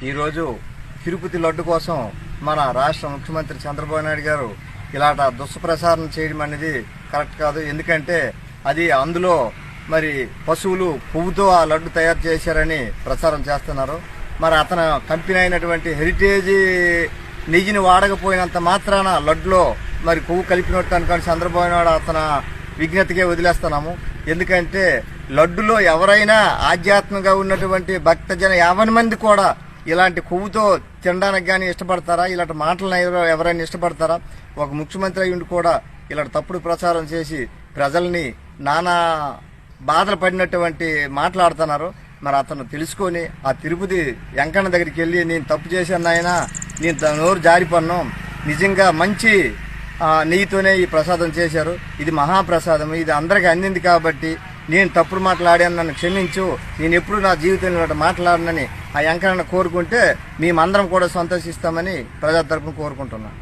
ఈరోజు తిరుపతి లడ్డు కోసం మన రాష్ట్ర ముఖ్యమంత్రి చంద్రబాబు నాయుడు గారు ఇలాంటి దుష్ప్రచారం చేయడం అనేది కరెక్ట్ కాదు. ఎందుకంటే అది అందులో మరి పశువులు కొవ్వుతో ఆ లడ్డు తయారు చేశారని ప్రచారం చేస్తున్నారు. మరి అతను కంపెనీ అయినటువంటి హెరిటేజ్ నెయ్యిని వాడకపోయినంత మాత్రాన లడ్డులో మరి కొవ్వు కలిపినట్టు అనుకోని చంద్రబాబు నాయుడు అతను విజ్ఞతకే వదిలేస్తున్నాము. ఎందుకంటే లడ్డులో ఎవరైనా ఆధ్యాత్మికంగా ఉన్నటువంటి భక్తజన 50 మంది కూడా ఇలాంటి కొవ్వుతో తినడానికి కానీ ఇష్టపడతారా? ఇలాంటి మాటలను ఎవరైనా ఇష్టపడతారా? ఒక ముఖ్యమంత్రి అయ్యుండి కూడా ఇలాంటి తప్పుడు ప్రచారం చేసి ప్రజల్ని నానా బాధలు పడినటువంటి మాట్లాడుతున్నారు. మరి అతను తెలుసుకొని ఆ తిరుపతి వెంకన్న దగ్గరికి వెళ్ళి నేను తప్పు చేశాను ఆయన, నేను నోరు జారిపన్ను, నిజంగా మంచి నెయ్యితోనే ఈ ప్రసాదం చేశారు, ఇది మహాప్రసాదం, ఇది అందరికీ అందింది కాబట్టి నేను తప్పుడు మాట్లాడాను, నన్ను క్షమించు, నేను ఎప్పుడు నా జీవితంలో మాట్లాడనని ఆ వెంకన్న కోరుకుంటే మేమందరం కూడా సంతోషిస్తామని ప్రజా తరపున కోరుకుంటున్నాను.